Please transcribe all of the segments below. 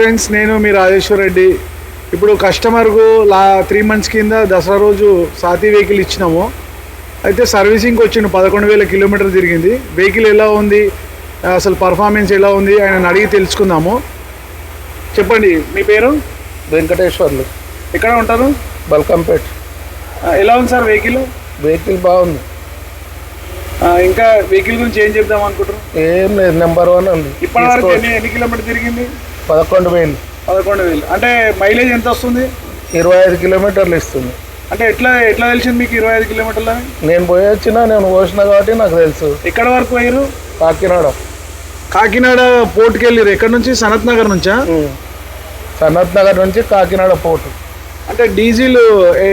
Friends, నేను మీ రాజేశ్వర్ రెడ్డి. ఇప్పుడు కస్టమర్కు 3 months కింద దసరా రోజు సాతి వెహికల్ ఇచ్చినాము. అయితే సర్వీసింగ్కి వచ్చిండు. 11,000 కిలోమీటర్లు తిరిగింది. వెహికల్ ఎలా ఉంది, అసలు పర్ఫార్మెన్స్ ఎలా ఉంది ఆయన అడిగి తెలుసుకుందాము. చెప్పండి, మీ పేరు? వెంకటేశ్వర్లు. ఎక్కడ ఉంటారు? బల్కంపేట్. ఎలా ఉంది సార్ వెహికల్? వెహికల్ బాగుంది. ఇంకా వెహికల్ గురించి ఏం చెప్దాం అనుకుంటారు? ఏం లేదు, నెంబర్ 1 ఉంది. ఇప్పటి వరకు ఎన్ని కిలోమీటర్ తిరిగింది? 11,000. 11,000. అంటే మైలేజ్ ఎంత వస్తుంది? 25 కిలోమీటర్లు ఇస్తుంది. అంటే ఎట్లా తెలిసింది మీకు 25 కిలోమీటర్లు? నేను పోయి వచ్చినా, నేను పోసిన కాబట్టి నాకు తెలుసు. ఎక్కడ వరకు పోయారు? కాకినాడ పోర్టుకి వెళ్ళారు. ఎక్కడ నుంచి? సనత్ నగర్ నుంచా? సనత్ నగర్ నుంచి కాకినాడ పోర్టు. అంటే డీజిల్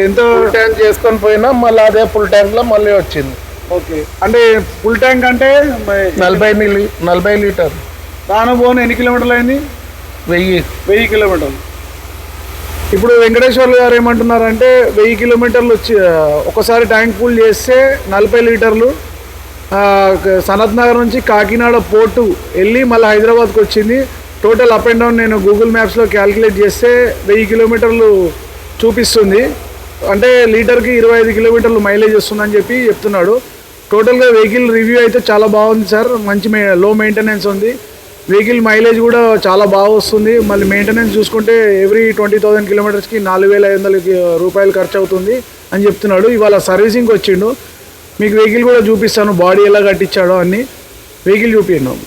ఎంత ట్యాంక్ చేసుకొని పోయినా మళ్ళీ అదే ఫుల్ ట్యాంక్ లో మళ్ళీ వచ్చింది. ఓకే, అంటే ఫుల్ ట్యాంక్ అంటే 40 లీటర్. దాని పోను ఎన్ని కిలోమీటర్లు అయింది? 1000 కిలోమీటర్లు. ఇప్పుడు వెంకటేశ్వర్లు గారు ఏమంటున్నారంటే 1000 కిలోమీటర్లు వచ్చి ఒకసారి ట్యాంక్ ఫుల్ చేస్తే 40 లీటర్లు సనత్ నగర్ నుంచి కాకినాడ పోర్టు వెళ్ళి మళ్ళీ హైదరాబాద్కి వచ్చింది. టోటల్ అప్ అండ్ డౌన్ నేను గూగుల్ మ్యాప్స్లో క్యాలిక్యులేట్ చేస్తే 1000 కిలోమీటర్లు చూపిస్తుంది. అంటే లీటర్కి 25 కిలోమీటర్లు మైలేజ్ వస్తుందని చెప్పి చెప్తున్నాడు. టోటల్గా వెహికల్ రివ్యూ అయితే చాలా బాగుంది సార్. మంచి లో మెయింటెనెన్స్ ఉంది. వెహికల్ మైలేజ్ కూడా చాలా బాగా వస్తుంది. మళ్ళీ మెయింటెనెన్స్ చూసుకుంటే ఎవ్రీ 20,000 కిలోమీటర్స్కి 4,500 రూపాయలు ఖర్చు అవుతుంది అని చెప్తున్నాడు. ఇవాళ సర్వీసింగ్కి వచ్చిండు. మీకు వెహికల్ కూడా చూపిస్తాను, బాడీ ఎలా కట్టించాడో అన్నీ వెహికల్ చూపిస్తున్నాం.